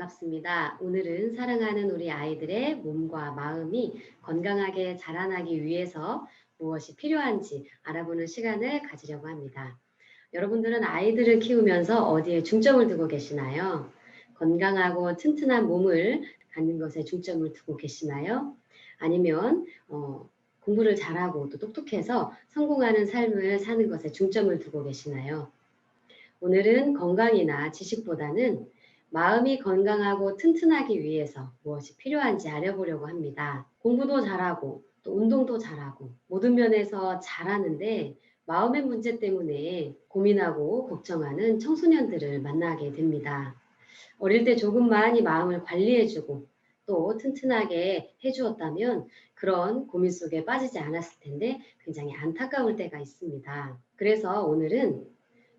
반갑습니다. 오늘은 사랑하는 우리 아이들의 몸과 마음이 건강하게 자라나기 위해서 무엇이 필요한지 알아보는 시간을 가지려고 합니다. 여러분들은 아이들을 키우면서 어디에 중점을 두고 계시나요? 건강하고 튼튼한 몸을 갖는 것에 중점을 두고 계시나요? 아니면 공부를 잘하고 또 똑똑해서 성공하는 삶을 사는 것에 중점을 두고 계시나요? 오늘은 건강이나 지식보다는 마음이 건강하고 튼튼하기 위해서 무엇이 필요한지 알아보려고 합니다. 공부도 잘하고 또 운동도 잘하고 모든 면에서 잘하는데 마음의 문제 때문에 고민하고 걱정하는 청소년들을 만나게 됩니다. 어릴 때 조금만 이 마음을 관리해주고 또 튼튼하게 해주었다면 그런 고민 속에 빠지지 않았을 텐데 굉장히 안타까울 때가 있습니다. 그래서 오늘은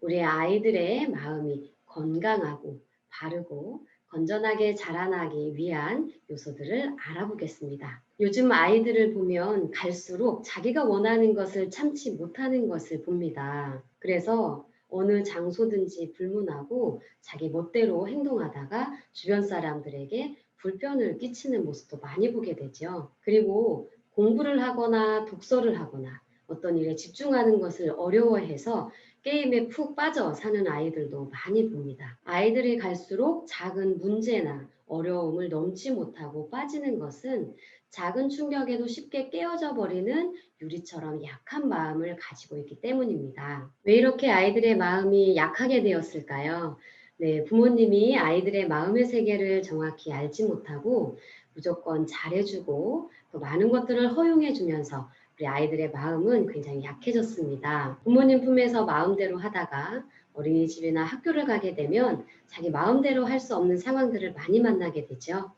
우리 아이들의 마음이 건강하고 바르고 건전하게 자라나기 위한 요소들을 알아보겠습니다. 요즘 아이들을 보면 갈수록 자기가 원하는 것을 참지 못하는 것을 봅니다. 그래서 어느 장소든지 불문하고 자기 멋대로 행동하다가 주변 사람들에게 불편을 끼치는 모습도 많이 보게 되죠. 그리고 공부를 하거나 독서를 하거나 어떤 일에 집중하는 것을 어려워해서 게임에 푹 빠져 사는 아이들도 많이 봅니다. 아이들이 갈수록 작은 문제나 어려움을 넘지 못하고 빠지는 것은 작은 충격에도 쉽게 깨어져 버리는 유리처럼 약한 마음을 가지고 있기 때문입니다. 왜 이렇게 아이들의 마음이 약하게 되었을까요? 네, 부모님이 아이들의 마음의 세계를 정확히 알지 못하고 무조건 잘해주고 또 많은 것들을 허용해주면서 우리 아이들의 마음은 굉장히 약해졌습니다. 부모님 품에서 마음대로 하다가 어린이집이나 학교를 가게 되면 자기 마음대로 할 수 없는 상황들을 많이 만나게 되죠.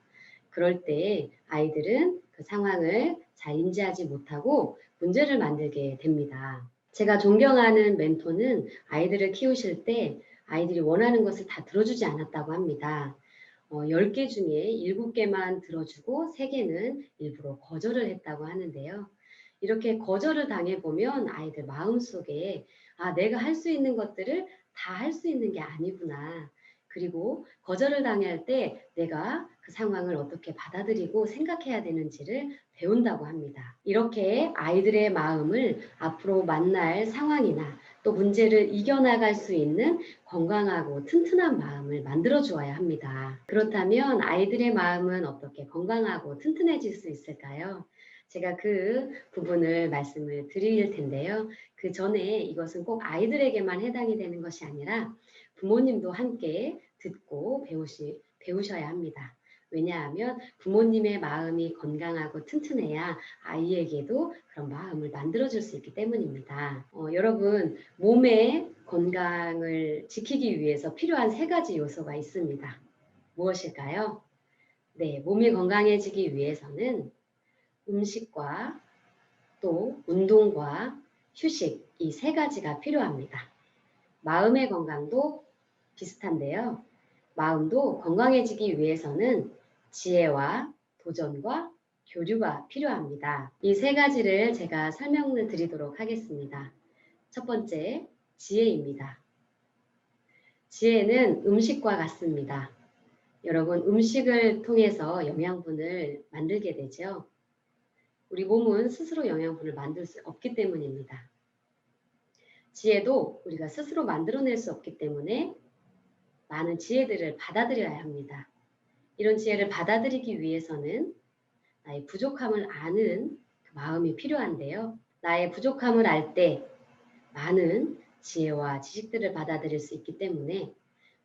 그럴 때 아이들은 그 상황을 잘 인지하지 못하고 문제를 만들게 됩니다. 제가 존경하는 멘토는 아이들을 키우실 때 아이들이 원하는 것을 다 들어주지 않았다고 합니다. 10개 중에 7개만 들어주고 3개는 일부러 거절을 했다고 하는데요. 이렇게 거절을 당해보면 아이들 마음속에 내가 할 수 있는 것들을 다 할 수 있는 게 아니구나. 그리고 거절을 당할 때 내가 그 상황을 어떻게 받아들이고 생각해야 되는지를 배운다고 합니다. 이렇게 아이들의 마음을 앞으로 만날 상황이나 또 문제를 이겨나갈 수 있는 건강하고 튼튼한 마음을 만들어 주어야 합니다. 그렇다면 아이들의 마음은 어떻게 건강하고 튼튼해질 수 있을까요? 제가 그 부분을 말씀을 드릴 텐데요. 그 전에 이것은 꼭 아이들에게만 해당이 되는 것이 아니라 부모님도 함께 듣고 배우셔야 합니다. 왜냐하면 부모님의 마음이 건강하고 튼튼해야 아이에게도 그런 마음을 만들어줄 수 있기 때문입니다. 여러분, 몸의 건강을 지키기 위해서 필요한 3가지 요소가 있습니다. 무엇일까요? 네, 몸이 건강해지기 위해서는 음식과 또 운동과 휴식, 이 3가지가 필요합니다. 마음의 건강도 비슷한데요. 마음도 건강해지기 위해서는 지혜와 도전과 교류가 필요합니다. 이 3가지를 제가 설명을 드리도록 하겠습니다. 첫 번째, 지혜입니다. 지혜는 음식과 같습니다. 여러분, 음식을 통해서 영양분을 만들게 되죠. 우리 몸은 스스로 영양분을 만들 수 없기 때문입니다. 지혜도 우리가 스스로 만들어낼 수 없기 때문에 많은 지혜들을 받아들여야 합니다. 이런 지혜를 받아들이기 위해서는 나의 부족함을 아는 그 마음이 필요한데요. 나의 부족함을 알 때 많은 지혜와 지식들을 받아들일 수 있기 때문에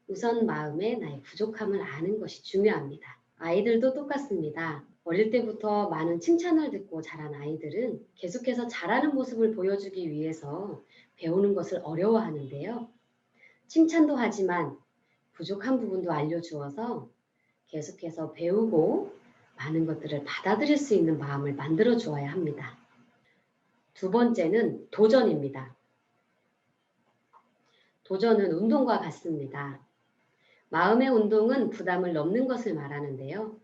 우선 마음에 나의 부족함을 아는 것이 중요합니다. 아이들도 똑같습니다. 어릴 때부터 많은 칭찬을 듣고 자란 아이들은 계속해서 잘하는 모습을 보여주기 위해서 배우는 것을 어려워하는데요. 칭찬도 하지만 부족한 부분도 알려주어서 계속해서 배우고 많은 것들을 받아들일 수 있는 마음을 만들어 주어야 합니다. 두 번째는 도전입니다. 도전은 운동과 같습니다. 마음의 운동은 부담을 넘는 것을 말하는데요.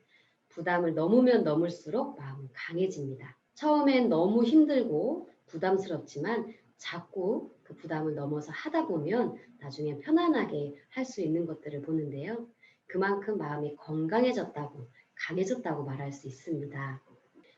부담을 넘으면 넘을수록 마음은 강해집니다. 처음엔 너무 힘들고 부담스럽지만 자꾸 그 부담을 넘어서 하다 보면 나중에 편안하게 할 수 있는 것들을 보는데요. 그만큼 마음이 건강해졌다고, 강해졌다고 말할 수 있습니다.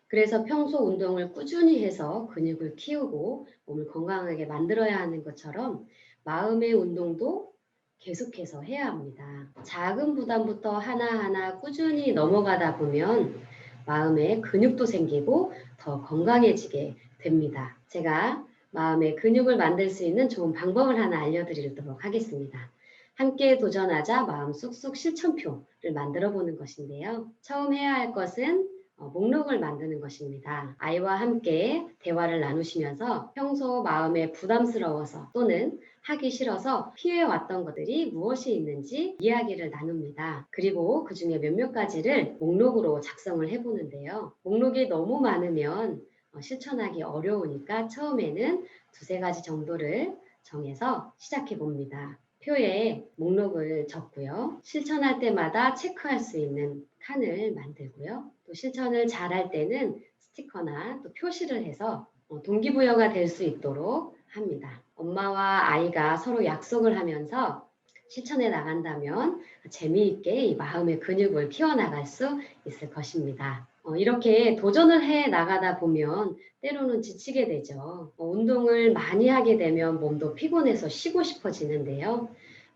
그래서 평소 운동을 꾸준히 해서 근육을 키우고 몸을 건강하게 만들어야 하는 것처럼 마음의 운동도 계속해서 해야 합니다. 작은 부담부터 하나하나 꾸준히 넘어가다 보면 마음에 근육도 생기고 더 건강해지게 됩니다. 제가 마음의 근육을 만들 수 있는 좋은 방법을 하나 알려드리도록 하겠습니다. 함께 도전하자 마음 쑥쑥 실천표를 만들어 보는 것인데요. 처음 해야 할 것은 목록을 만드는 것입니다. 아이와 함께 대화를 나누시면서 평소 마음에 부담스러워서 또는 하기 싫어서 피해왔던 것들이 무엇이 있는지 이야기를 나눕니다. 그리고 그 중에 몇몇 가지를 목록으로 작성을 해보는데요. 목록이 너무 많으면 실천하기 어려우니까 처음에는 두세 가지 정도를 정해서 시작해 봅니다. 표에 목록을 적고요. 실천할 때마다 체크할 수 있는 칸을 만들고요. 또 실천을 잘할 때는 스티커나 또 표시를 해서 동기부여가 될 수 있도록 합니다. 엄마와 아이가 서로 약속을 하면서 실천해 나간다면 재미있게 이 마음의 근육을 키워나갈 수 있을 것입니다. 이렇게 도전을 해 나가다 보면 때로는 지치게 되죠. 운동을 많이 하게 되면 몸도 피곤해서 쉬고 싶어지는데요.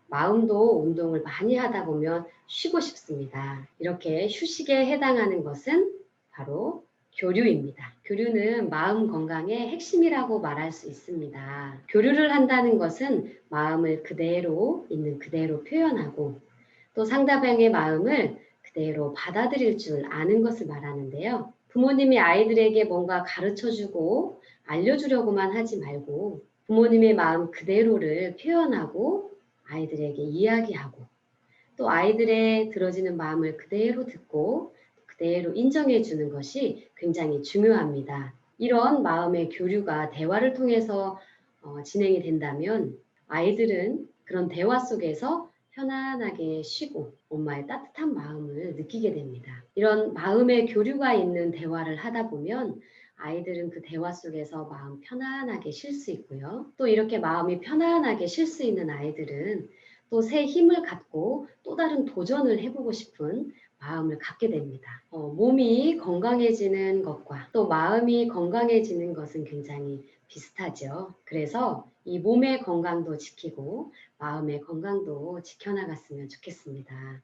마음도 운동을 많이 하다 보면 쉬고 싶습니다. 이렇게 휴식에 해당하는 것은 바로 교류입니다. 교류는 마음 건강의 핵심이라고 말할 수 있습니다. 교류를 한다는 것은 마음을 그대로 있는 그대로 표현하고 또 상대방의 마음을 그대로 받아들일 줄 아는 것을 말하는데요. 부모님이 아이들에게 뭔가 가르쳐주고 알려주려고만 하지 말고 부모님의 마음 그대로를 표현하고 아이들에게 이야기하고 또 아이들의 들어지는 마음을 그대로 듣고 그대로 인정해 주는 것이 굉장히 중요합니다. 이런 마음의 교류가 대화를 통해서 진행이 된다면 아이들은 그런 대화 속에서 편안하게 쉬고 엄마의 따뜻한 마음을 느끼게 됩니다. 이런 마음의 교류가 있는 대화를 하다 보면 아이들은 그 대화 속에서 마음 편안하게 쉴 수 있고요. 또 이렇게 마음이 편안하게 쉴 수 있는 아이들은 또 새 힘을 갖고 또 다른 도전을 해보고 싶은 마음을 갖게 됩니다. 몸이 건강해지는 것과 또 마음이 건강해지는 것은 굉장히 비슷하죠. 그래서 이 몸의 건강도 지키고 마음의 건강도 지켜나갔으면 좋겠습니다.